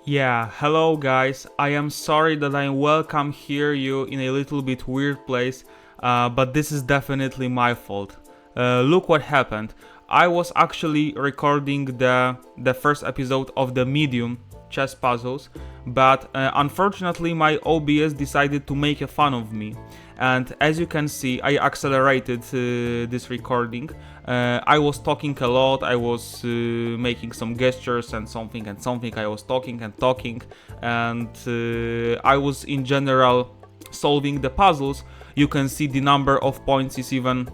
Yeah, hello guys. I am sorry that I welcome here you in a little bit weird place, but this is definitely my fault. Look what happened. I was actually recording the first episode of the medium chess puzzles, but unfortunately my OBS decided to make a fun of me. And as you can see, I accelerated this recording. I was talking a lot, I was making some gestures and something. I was talking and talking, and I was in general solving the puzzles. You can see the number of points is even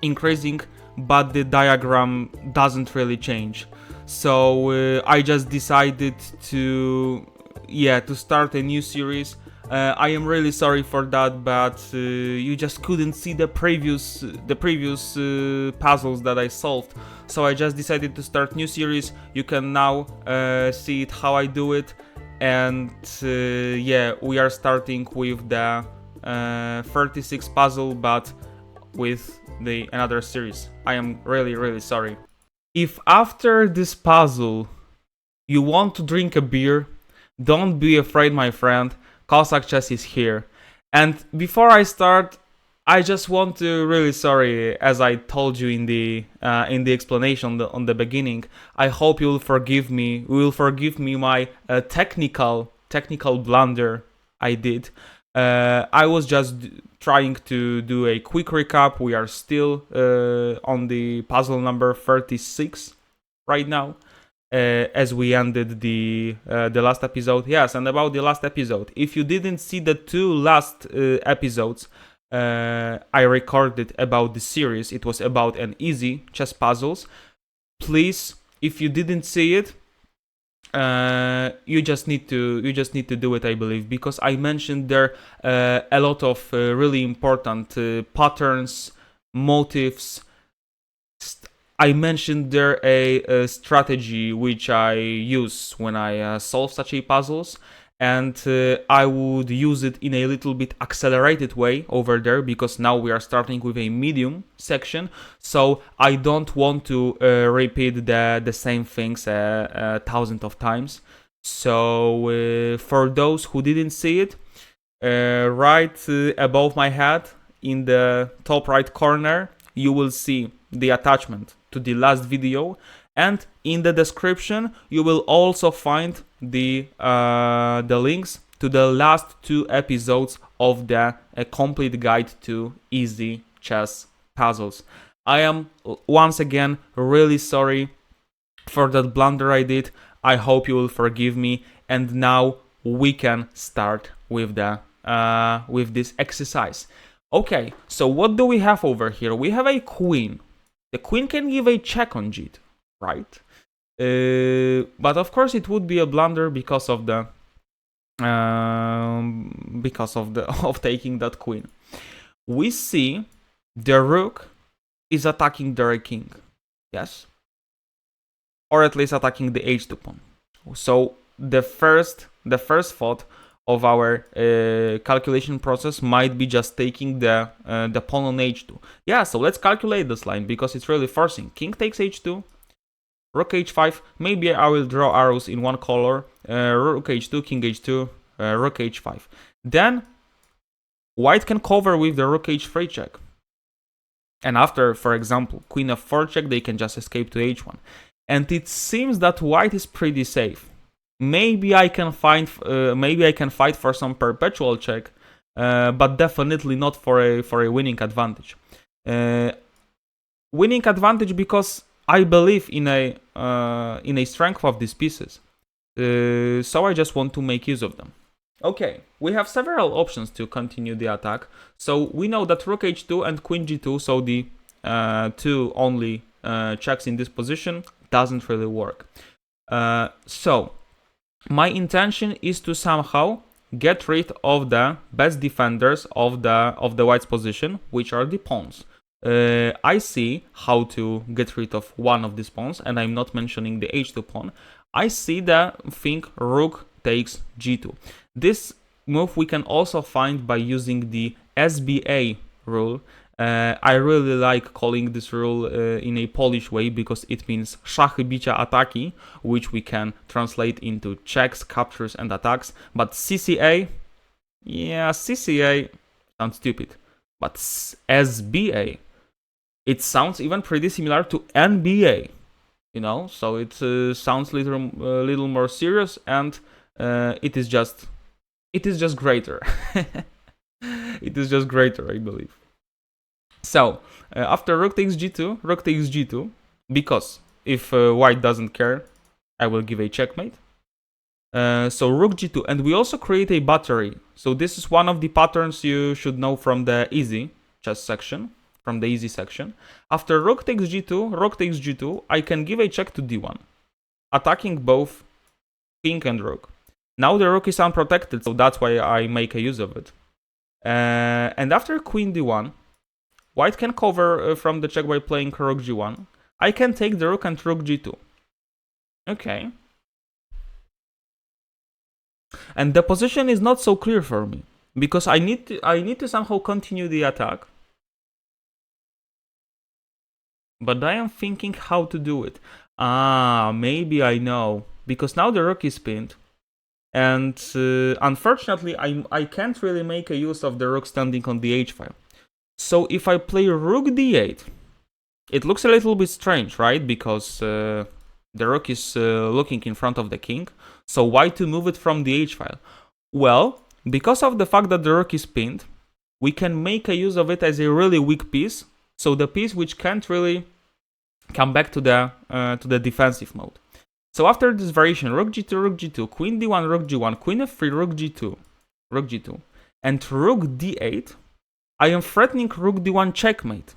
increasing, but the diagram doesn't really change. So I just decided to start a new series. I am really sorry for that, but you just couldn't see the previous puzzles that I solved. So I just decided to start new series. You can now see it how I do it, and we are starting with the 36 puzzle, but with the another series. I am really sorry. If after this puzzle you want to drink a beer, don't be afraid, my friend. KosakChess is here. And before I start, I just want to really sorry, as I told you in the explanation on the beginning. I hope you will forgive me. Will forgive me my technical blunder I did. I was just trying to do a quick recap. We are still on the puzzle number 36 right now, as we ended the last episode. Yes, and about the last episode, if you didn't see the two last episodes I recorded about the series, it was about an easy chess puzzles. Please, if you didn't see it, you just need to do it, I believe, because I mentioned there a lot of really important patterns, motifs. I mentioned there a strategy which I use when I solve such a puzzles, and I would use it in a little bit accelerated way over there, because now we are starting with a medium section, so I don't want to repeat the same things thousands of times. So for those who didn't see it, right above my head in the top right corner, you will see the attachment to the last video, and in the description you will also find the links to the last two episodes of the complete guide to easy chess puzzles. I am once again really sorry for that blunder I did. I hope you will forgive me, and now we can start with the with this exercise. Okay, so what do we have over here? We have a queen. The queen can give a check on g2, right? But of course it would be a blunder because of the of taking that queen. We see the rook is attacking the king, yes, or at least attacking the h2 pawn. So the first thought of our calculation process might be just taking the pawn on h2. Yeah, so let's calculate this line because it's really forcing. King takes h2, rook h5. Maybe I will draw arrows in one color. Rook h2, king h2, rook h5. Then white can cover with the rook h3 check. And after, for example, queen f4 check, they can just escape to h1. And it seems that white is pretty safe. Maybe I can fight for some perpetual check, but definitely not for a winning advantage. Winning advantage because I believe in a strength of these pieces, so I just want to make use of them. Okay, we have several options to continue the attack. So we know that rook h2 and queen g2, so the two only checks in this position, doesn't really work. So my intention is to somehow get rid of the best defenders of the white's position, which are the pawns. I see how to get rid of one of these pawns, and I'm not mentioning the h2 pawn. I see the thing rook takes g2. This move we can also find by using the SBA rule. I really like calling this rule in a Polish way because it means szachy, bicia, ataki, which we can translate into checks, captures, and attacks. But CCA, yeah, CCA sounds stupid. But SBA, it sounds even pretty similar to NBA, you know? So it sounds a little more serious, and it is just greater. It is just greater, I believe. So, after rook takes g2, because if white doesn't care, I will give a checkmate. So rook g2, and we also create a battery. So this is one of the patterns you should know from the easy chess section, After rook takes g2, I can give a check to d1, attacking both king and rook. Now the rook is unprotected, so that's why I make a use of it. And after queen d1, white can cover from the check by playing rook g1. I can take the rook and rook g2. Okay. And the position is not so clear for me, because I need to somehow continue the attack. But I am thinking how to do it. Maybe I know. Because now the rook is pinned. And unfortunately, I can't really make a use of the rook standing on the h file. So if I play rook d8, it looks a little bit strange, right? Because the rook is looking in front of the king. So why to move it from the h file? Well, because of the fact that the rook is pinned, we can make a use of it as a really weak piece. So the piece which can't really come back to the defensive mode. So after this variation, rook g2, queen d1, rook g1, queen f3, rook g2, and rook d8, I am threatening rook d1 checkmate.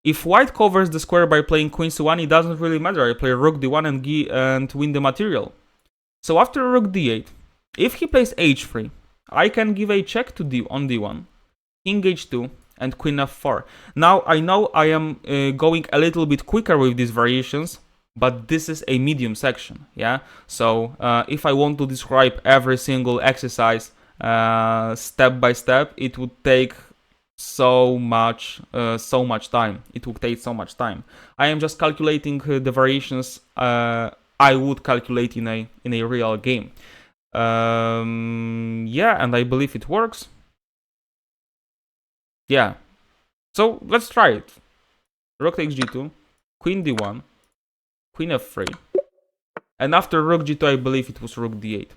If white covers the square by playing queen c1, it doesn't really matter. I play rook d1 and win the material. So after rook d8, if he plays h3, I can give a check to on d1, king h2, and queen f4. Now I know I am going a little bit quicker with these variations, but this is a medium section, yeah? So if I want to describe every single exercise step by step, it would take so much time. It would take so much time. I am just calculating the variations I would calculate in a real game. Yeah, and I believe it works. Yeah. So let's try it. Rook takes g2, queen d1, queen f3, and after rook g2, I believe it was rook d8.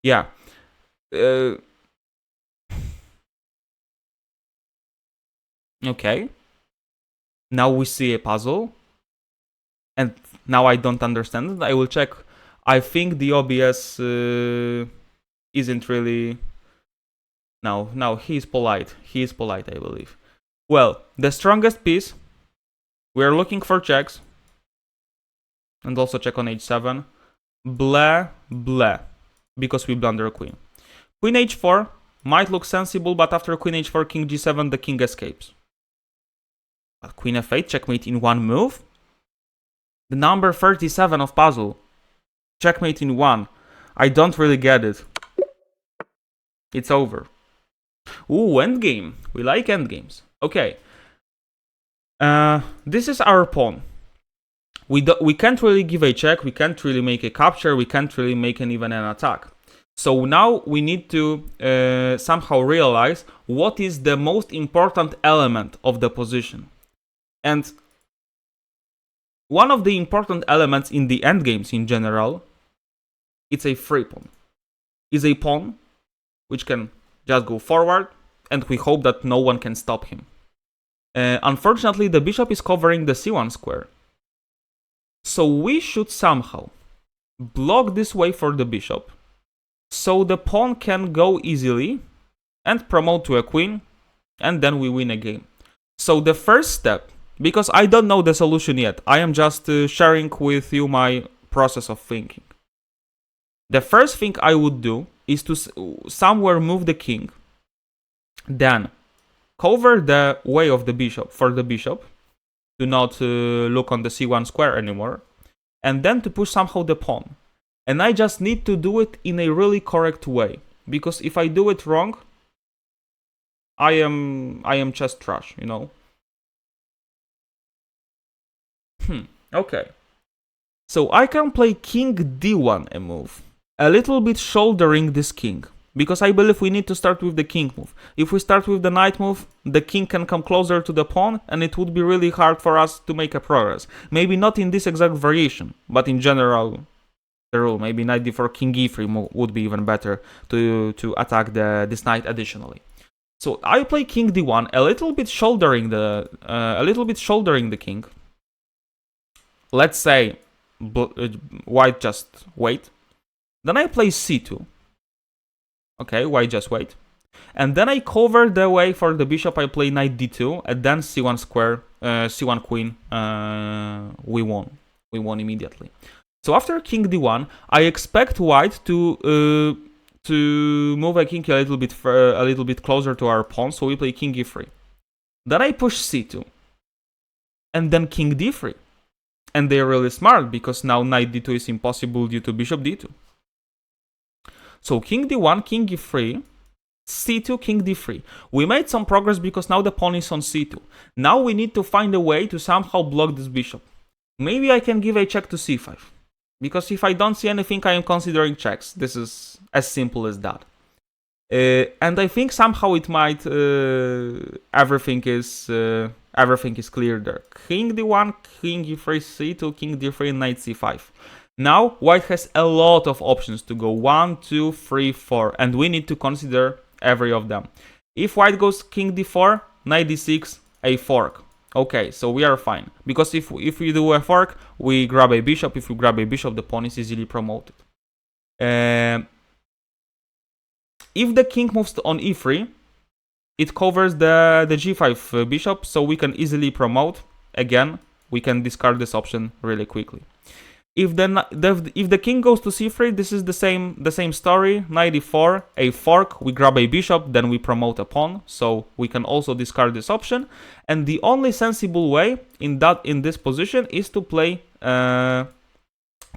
Yeah. Okay. Now we see a puzzle, and now I don't understand it. I will check. I think the OBS isn't really. No, he is polite. He is polite, I believe. Well, the strongest piece. We are looking for checks. And also check on h7. Blah, blah. Because we blunder a queen. Queen h4 might look sensible, but after queen h4, king g7, the king escapes. But queen f8, checkmate in one move? The number 37 of puzzle. Checkmate in one. I don't really get it. It's over. Ooh, endgame. We like endgames. Okay. This is our pawn. We can't really give a check, we can't really make a capture, we can't really make even an attack. So now we need to somehow realize what is the most important element of the position. And one of the important elements in the endgames in general, it's a free pawn. Is a pawn which can just go forward, and we hope that no one can stop him. Unfortunately, the bishop is covering the c1 square. So we should somehow block this way for the bishop, so the pawn can go easily and promote to a queen, and then we win a game. So the first step, because I don't know the solution yet, I am just sharing with you my process of thinking. The first thing I would do is to somewhere move the king, then cover the way of the bishop for the bishop, to not look on the c1 square anymore, and then to push somehow the pawn. And I just need to do it in a really correct way, because if I do it wrong, I am just trash, you know. Okay. So I can play king d1 a move, a little bit shouldering this king, because I believe we need to start with the king move. If we start with the knight move, the king can come closer to the pawn, and it would be really hard for us to make a progress. Maybe not in this exact variation, but in general, the rule. Maybe knight d4, king e3 would be even better to attack this knight additionally. So I play king d1, a little bit shouldering the king. Let's say white just wait. Then I play c2. Okay, white just wait. And then I cover the way for the bishop. I play knight d2, and then c1 square, c1 queen. We won. We won immediately. So after king d1, I expect white to move a king a little bit closer to our pawn. So we play king e3. Then I push c2, and then king d3. And they're really smart, because now knight d2 is impossible due to bishop d2. So king d1, king e3, c2, king d3. We made some progress because now the pawn is on c2. Now we need to find a way to somehow block this bishop. Maybe I can give a check to c5. Because if I don't see anything, I am considering checks. This is as simple as that. And I think somehow it might... everything is clear there. King d1, king e3, c2, king d3, knight c5. Now, white has a lot of options to go 1, 2, 3, 4, and we need to consider every of them. If white goes king d4, knight d6, a fork. Okay, so we are fine. Because if we do a fork, we grab a bishop. If we grab a bishop, the pawn is easily promoted. If the king moves on e3, it covers the g5 bishop, so we can easily promote. Again, we can discard this option really quickly. If the king goes to c3, this is the same story. Knight e4, a fork, we grab a bishop, then we promote a pawn, so we can also discard this option. And the only sensible way in this position is to play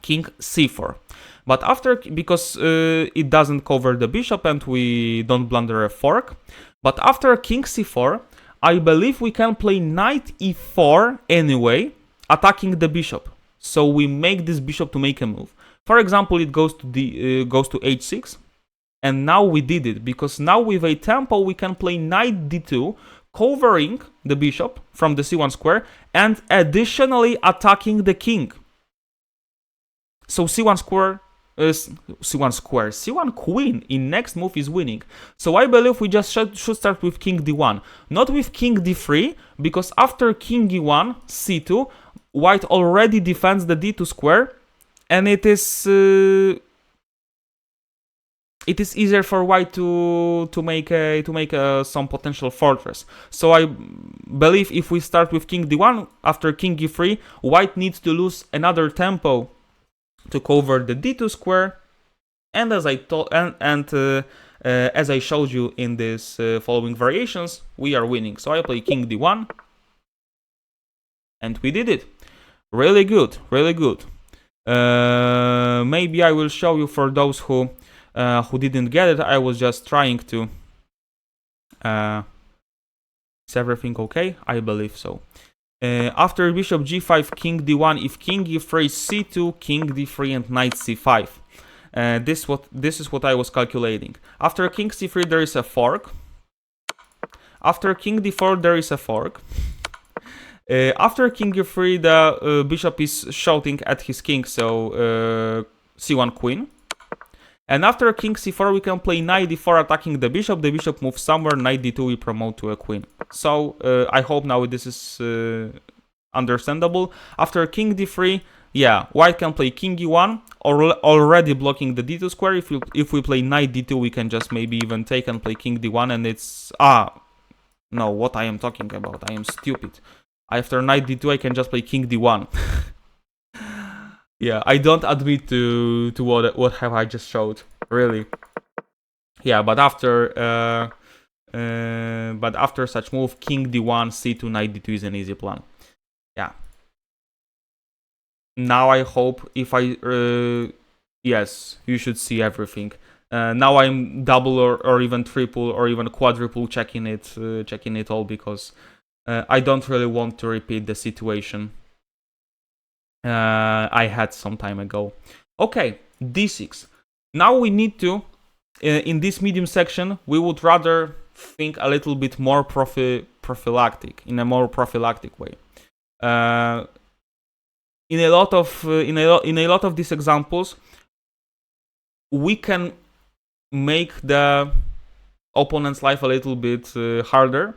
king c4. But because it doesn't cover the bishop and we don't blunder a fork. But after king c4, I believe we can play knight e4 anyway, attacking the bishop. So we make this bishop to make a move. For example, it goes to h6, and now we did it because now with a tempo we can play knight d2, covering the bishop from the c1 square and additionally attacking the king. So c1 queen in next move is winning. So I believe we just should start with king d1, not with king d3, because after king e1, c2, white already defends the d2 square, and it is easier for white to make some potential fortress. So I believe if we start with king d1 after king e3, white needs to lose another tempo to cover the d2 square, and as I showed you in this following variations, we are winning. So I play king d1, and we did it. Really good, really good. Maybe I will show you for those who didn't get it. I was just trying to. Is everything okay? I believe so. After bishop g5, king d1, if king e3, c2, king d3, and knight c5. This is what I was calculating. After king c3, there is a fork. After king d4, there is a fork. After king e3, the bishop is shouting at his king, so c1 queen. And after king c4, we can play knight d4 attacking the bishop. The bishop moves somewhere, knight d2, we promote to a queen. So I hope now this is understandable. After king d3, yeah, white can play king e1, already blocking the d2 square. If we play knight d2, we can just maybe even take and play king d1, and it's... no, what I am talking about, I am stupid. After knight d2, I can just play king d1. Yeah, I don't admit to what have I just showed, really. Yeah, but after such move, king d1, c2, knight d2 is an easy plan. Yeah. Now I hope if I yes, you should see everything. Now I'm double or even triple or even quadruple checking it all, because I don't really want to repeat the situation. I had some time ago. Okay, d6. Now we need to, in this medium section, we would rather think a little bit more prophylactic, in a more prophylactic way. In a lot of these examples, we can make the opponent's life a little bit harder,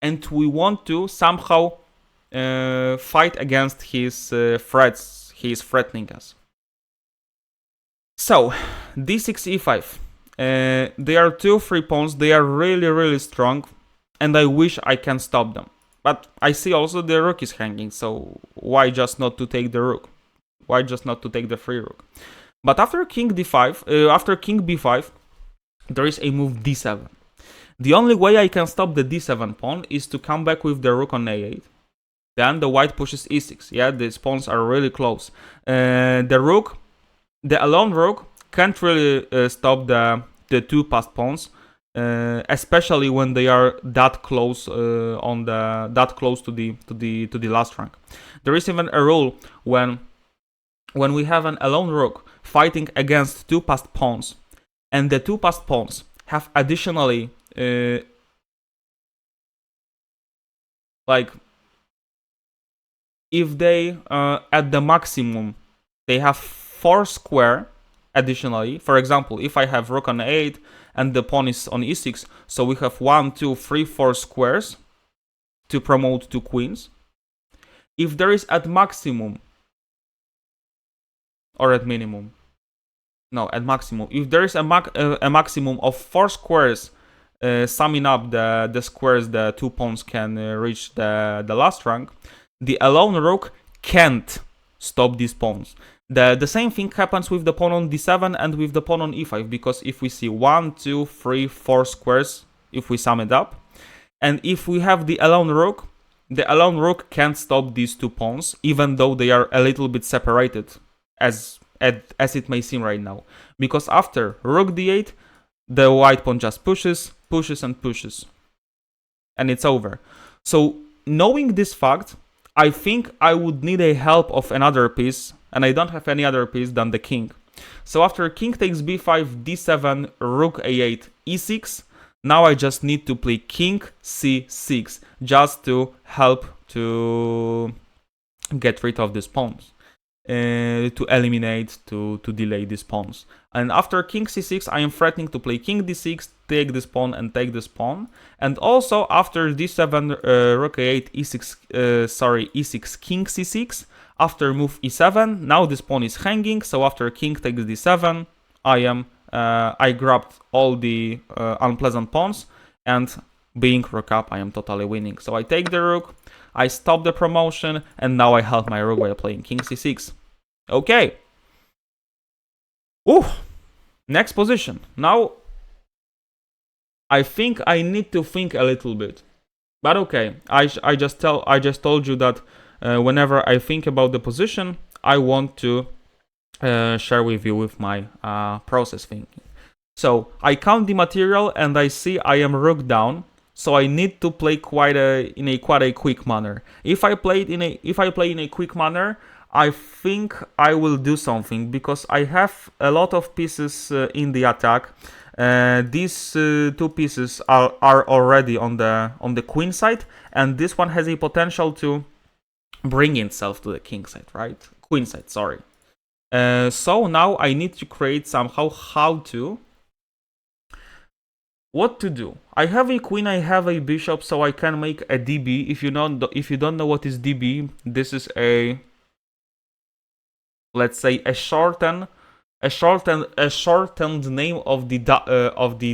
and we want to somehow fight against his threats. He is threatening us. So, d6, e5. They are 2-3 pawns. They are really, really strong, and I wish I can stop them. But I see also the rook is hanging, so why just not to take the rook? Why just not to take the free rook? But after king d5, after king b5, there is a move d7. The only way I can stop the d7 pawn is to come back with the rook on a8. Then the white pushes e6. Yeah, these pawns are really close. The alone rook can't really stop the two passed pawns, especially when they are that close to the last rank. There is even a rule when we have an alone rook fighting against two passed pawns, and the two passed pawns have additionally if they at the maximum they have 4 square additionally. For example, if I have rook on 8 and the pawn is on e6, so we have 1, 2, 3, 4 squares to promote 2 queens. If there is at maximum or at minimum, no, at maximum, if there is a maximum of 4 squares summing up the squares the two pawns can reach the last rank, the alone rook can't stop these pawns. The same thing happens with the pawn on d7 and with the pawn on e5, because if we see 1, 2, 3, 4 squares, if we sum it up, and if we have the alone rook can't stop these two pawns, even though they are a little bit separated, as it may seem right now. Because after rook d8, the white pawn just pushes, and pushes. And it's over. So, knowing this fact, I think I would need a help of another piece, and I don't have any other piece than the king. So after king takes b5, d7, rook a8, e6, now I just need to play king c6, just to help to get rid of these pawns, to eliminate, to delay these pawns. And after king c6, I am threatening to play king d6, take this pawn and take this pawn. And also after d7, rook a8, e6, king c6. After move e7, now this pawn is hanging. So after king takes d7, I grabbed all the unpleasant pawns, and being rook up, I am totally winning. So I take the rook, I stop the promotion, and now I help my rook by playing king c6. Okay. Ooh. Next position. Now, I think I need to think a little bit. But okay, I just told you that whenever I think about the position, I want to share with you with my process thinking. So I count the material and I see I am rook down. So I need to play in a quite a quick manner. If I play in a quick manner, I think I will do something, because I have a lot of pieces in the attack. These two pieces are already on the queen side, and this one has a potential to bring itself to the king side, right? Queen side, sorry. So now I need to create somehow what to do. I have a queen, I have a bishop, so I can make a DB. If you don't know what is DB, this is a, let's say, a shortened name of the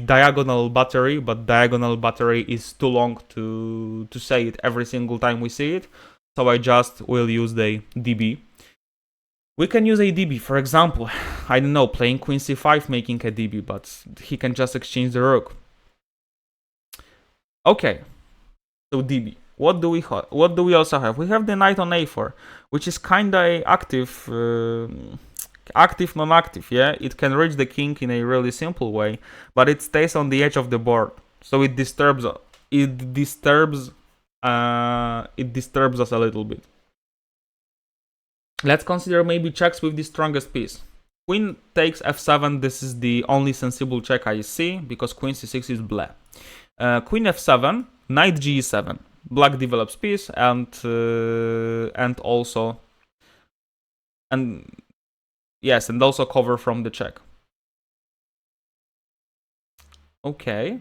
diagonal battery, but diagonal battery is too long to say it every single time we see it. So I just will use the DB. We can use a DB, for example, I don't know, playing queen c5, making a DB, but he can just exchange the rook. Okay, so DB. What do we also have? We have the knight on a4, which is kinda active, non-active. Yeah, it can reach the king in a really simple way, but it stays on the edge of the board, so it disturbs us a little bit. Let's consider maybe checks with the strongest piece. Queen takes f7, this is the only sensible check I see, because queen c6 is blah. Queen f7, knight ge7. Black develops piece, and also cover from the check. Okay.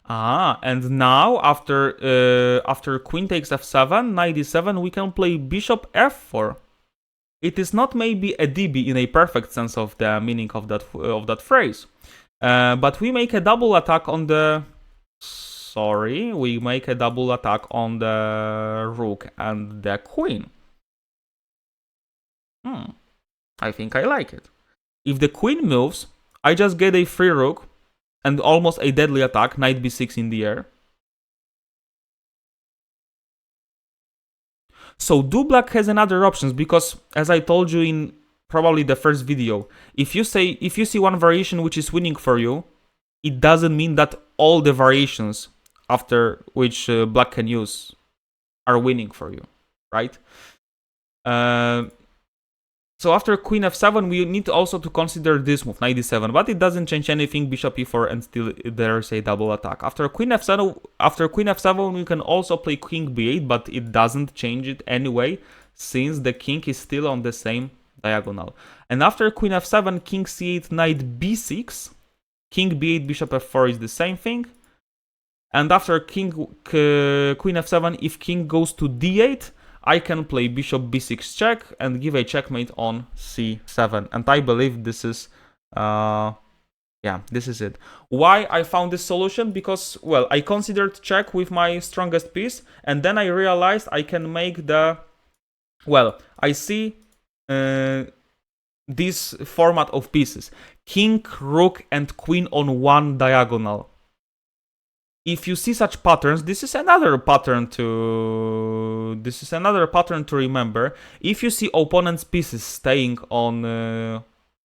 And now after queen takes f7, knight e7, we can play bishop f4. It is not maybe a DB in a perfect sense of the meaning of that phrase, but we make a double attack on the. We make a double attack on the rook and the queen. I think I like it. If the queen moves, I just get a free rook and almost a deadly attack, knight b6 in the air. So do black has another options, because as I told you in probably the first video, if you see one variation which is winning for you, it doesn't mean that all the variations after which black can use are winning for you, right? So after queen f7, we need also to consider this move, knight d7, but it doesn't change anything, bishop e4, and still there's a double attack. After queen f7, we can also play king b8, but it doesn't change it anyway, since the king is still on the same diagonal. And after queen f7, king c8, knight b6, king b8, bishop f4 is the same thing. And after queen f7, if king goes to d8, I can play bishop b6 check and give a checkmate on c7. And I believe this is, this is it. Why I found this solution? Because, well, I considered check with my strongest piece, and then I realized I can make the, well, I see this format of pieces. King, rook, and queen on one diagonal. If you see such patterns, this is another pattern to remember. If you see opponent's pieces staying on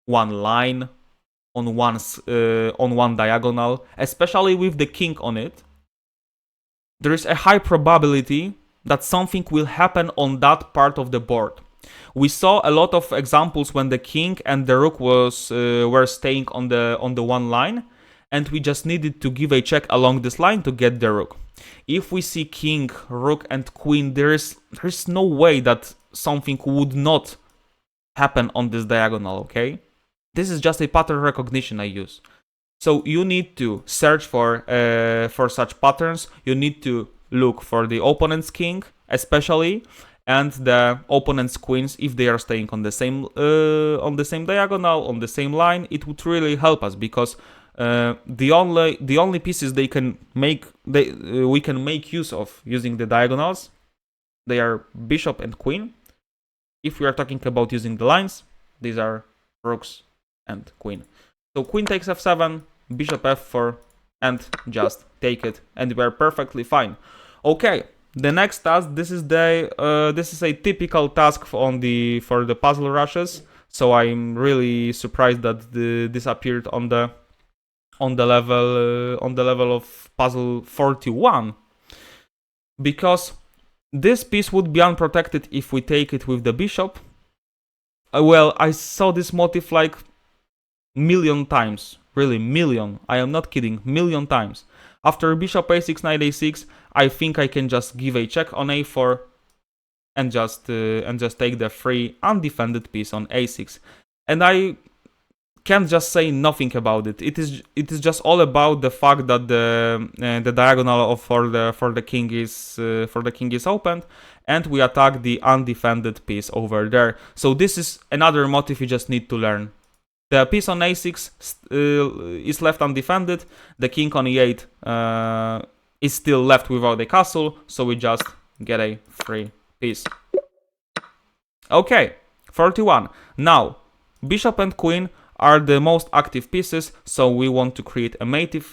one line, on one diagonal, especially with the king on it, there is a high probability that something will happen on that part of the board. We saw a lot of examples when the king and the rook were staying on the one line, and we just needed to give a check along this line to get the rook. If we see king, rook, and queen, there's no way that something would not happen on this diagonal, okay? This is just a pattern recognition I use. So you need to search for such patterns. You need to look for the opponent's king, especially, and the opponent's queens if they are staying on the same diagonal, on the same line. It would really help us, because the only pieces we can make use of using the diagonals, they are bishop and queen. If we are talking about using the lines, these are rooks and queen. So queen takes f7, bishop f4, and just take it, and we're perfectly fine. Okay, the next task. This is a typical task for the puzzle rushes. So I'm really surprised that this appeared on the level of puzzle 41, because this piece would be unprotected if we take it with the bishop. Well, I saw this motif like million times, really million. I am not kidding, million times. After bishop a6, knight a6, I think I can just give a check on a4 and just take the free undefended piece on a6, and I can't just say nothing about it. It is just all about the fact that the diagonal for the king is opened, and we attack the undefended piece over there. So this is another motif you just need to learn. The piece on a6 is left undefended. The king on e8 is still left without a castle, so we just get a free piece. Okay, 41. Now, bishop and queen are the most active pieces, so we want to create a mating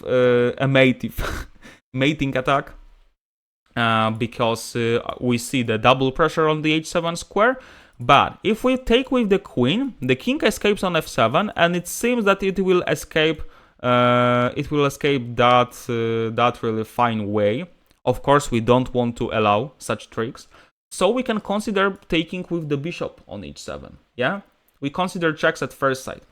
attack, because we see the double pressure on the h7 square. But if we take with the queen, the king escapes on f7, and it seems that it will escape that really fine way. Of course, we don't want to allow such tricks. So we can consider taking with the bishop on h7. Yeah, we consider checks at first sight.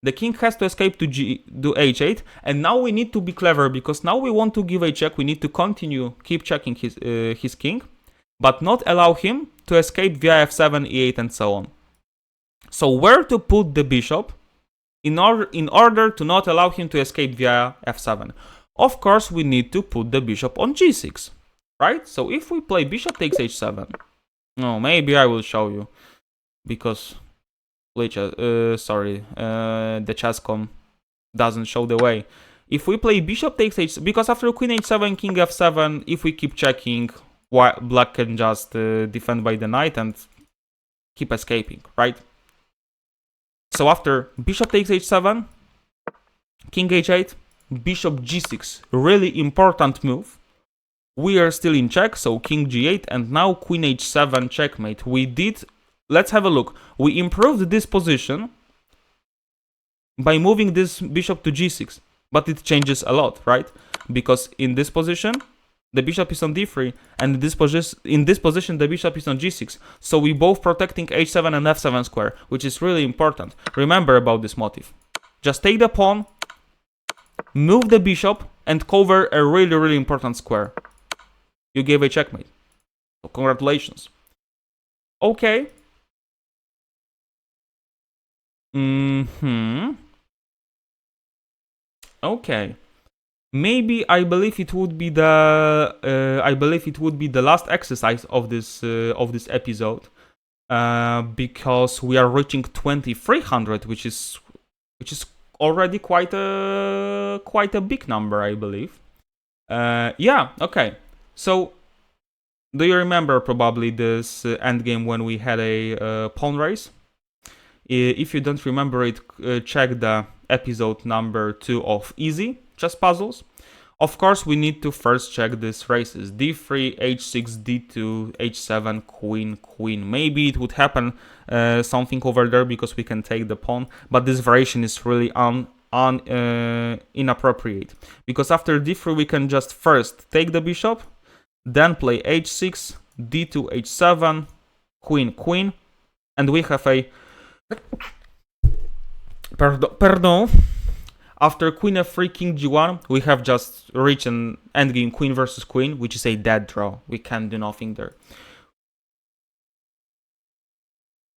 The king has to escape to do h8, and now we need to be clever because now we want to give a check. We need to keep checking his king, but not allow him to escape via f7, e8, and so on. So where to put the bishop in order to not allow him to escape via f7? Of course, we need to put the bishop on g6, right? So if we play bishop takes h7, no, maybe I will show you because the chesscom doesn't show the way. If we play bishop takes h, because after queen h7, king f7, if we keep checking, black can just defend by the knight and keep escaping, right? So after bishop takes h7, king h8, bishop g6, really important move. We are still in check, so king g8, and now queen h7 checkmate. Let's have a look. We improved this position by moving this bishop to g6, but it changes a lot, right? Because in this position, the bishop is on d3, and in this position, the bishop is on g6. So we both protecting h7 and f7 square, which is really important. Remember about this motif. Just take the pawn, move the bishop, and cover a really, really important square. You gave a checkmate. So congratulations. Okay. Okay. Maybe I believe it would be the last exercise of this episode, because we are reaching 2300, which is already quite a big number, I believe. Yeah. Okay. So, do you remember probably this endgame when we had a pawn race? If you don't remember it, check the episode number 2 of Easy Chess Puzzles. Of course, we need to first check these races. d3, h6, d2, h7, queen, queen. Maybe it would happen something over there because we can take the pawn, but this variation is really inappropriate. Because after d3, we can just first take the bishop, then play h6, d2, h7, queen, queen, and we have a... Pardon. After queen f3, king g1, we have just reached an endgame queen versus queen, which is a dead draw. We can't do nothing there.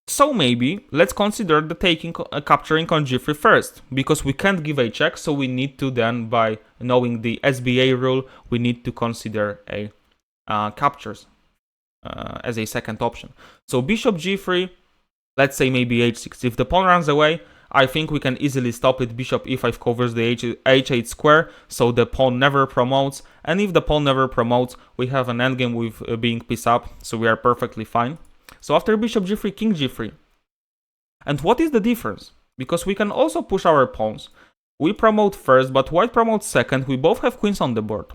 So maybe let's consider the capturing on g3 first, because we can't give a check, so we need to then, by knowing the SBA rule, we need to consider a captures as a second option. So bishop g3, let's say maybe h6. If the pawn runs away, I think we can easily stop it. Bishop e5 covers the h8 square, so the pawn never promotes. And if the pawn never promotes, we have an endgame with being piece up, so we are perfectly fine. So after bishop g3, king g3. And what is the difference? Because we can also push our pawns. We promote first, but white promotes second. We both have queens on the board.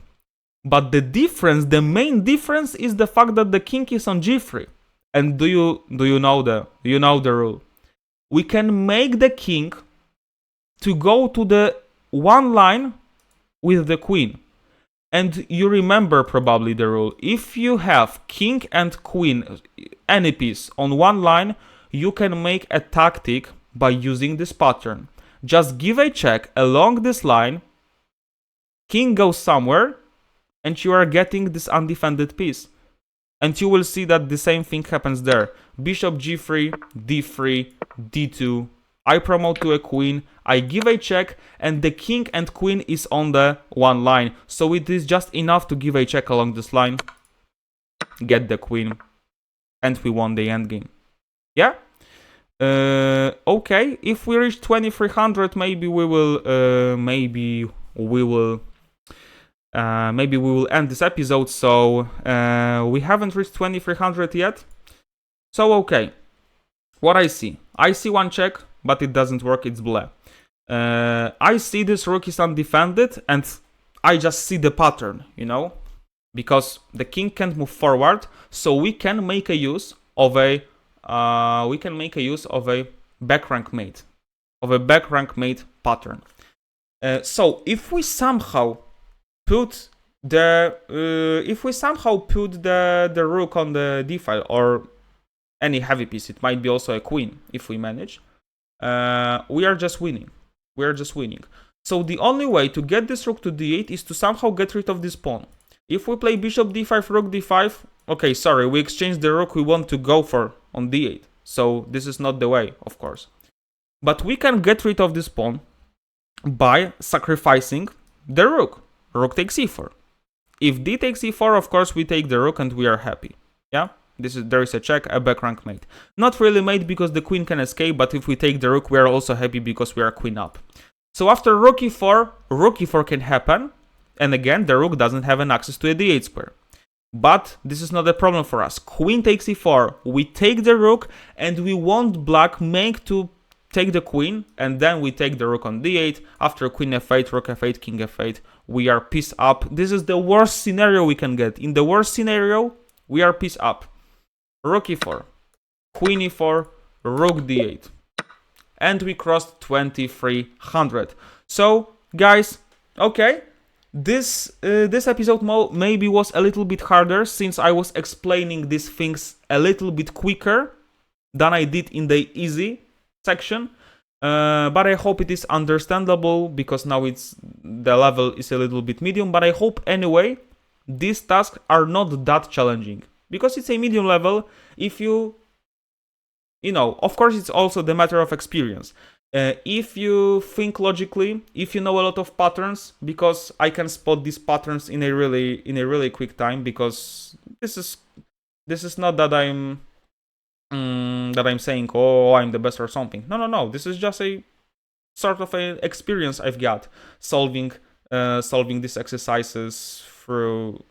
But the main difference is the fact that the king is on g3. And do you know the rule? We can make the king to go to the one line with the queen. And you remember probably the rule. If you have king and queen, any piece on one line, you can make a tactic by using this pattern. Just give a check along this line, king goes somewhere, and you are getting this undefended piece. And you will see that the same thing happens there. Bishop g3, d3, d2. I promote to a queen, I give a check, and the king and queen is on the one line. So it is just enough to give a check along this line, get the queen, and we won the endgame. Yeah? Okay, if we reach 2300, maybe we will end this episode. So we haven't reached 2300 yet. So okay, what I see one check, but it doesn't work, it's bleh. I see this rook is undefended, and I just see the pattern, because the king can't move forward, so we can make a use of a back rank mate, pattern. So if we somehow put if we somehow put the rook on the d file or any heavy piece, it might be also a queen if we manage. We are just winning. We are just winning. So the only way to get this rook to d8 is to somehow get rid of this pawn. If we play bishop d5, rook d5, okay, sorry, we exchange the rook we want to go for on d8. So this is not the way, of course. But we can get rid of this pawn by sacrificing the rook. Rook takes e4. If d takes e4, of course, we take the rook and we are happy. Yeah? There is a check, a back rank mate. Not really mate because the queen can escape, but if we take the rook, we are also happy because we are queen up. So after rook e4 can happen. And again, the rook doesn't have an access to a d8 square. But this is not a problem for us. Queen takes e4, we take the rook, and we want black make to take the queen, and then we take the rook on d8. After queen f8, rook f8, king f8, we are piece up. This is the worst scenario we can get. In the worst scenario, we are piece up. Rook e4, queen e4, rook d8. And we crossed 2300. So, guys, okay. This episode maybe was a little bit harder since I was explaining these things a little bit quicker than I did in the easy section. But I hope it is understandable because now the level is a little bit medium. But I hope anyway these tasks are not that challenging because it's a medium level. If you know, of course, it's also the matter of experience. If you think logically, if you know a lot of patterns, because I can spot these patterns in a really quick time, because this is not that I'm saying, oh, I'm the best or something. No. This is just a sort of an experience I've got solving these exercises through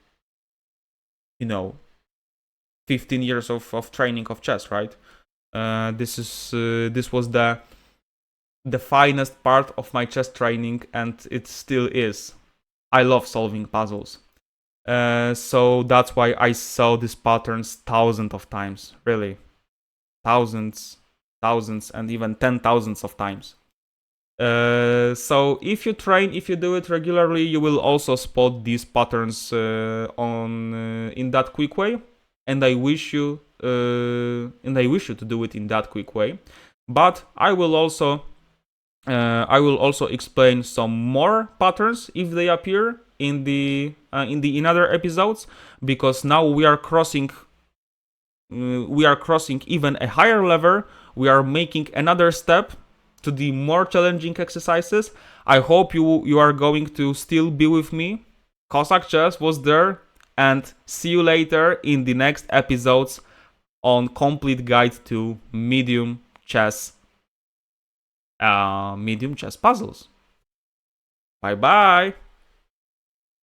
15 years of training of chess, right? This was the finest part of my chess training, and it still is. I love solving puzzles. So that's why I saw these patterns thousands of times, really. Thousands, and even 10,000s of times. So if you train, if you do it regularly, you will also spot these patterns in that quick way. And I wish you to do it in that quick way. But I will also explain some more patterns if they appear in in other episodes, because now we are crossing even a higher level. We are making another step to the more challenging exercises. I hope you are going to still be with me. KosakChess was there, and see you later in the next episodes on complete guide to medium chess puzzles. Bye bye.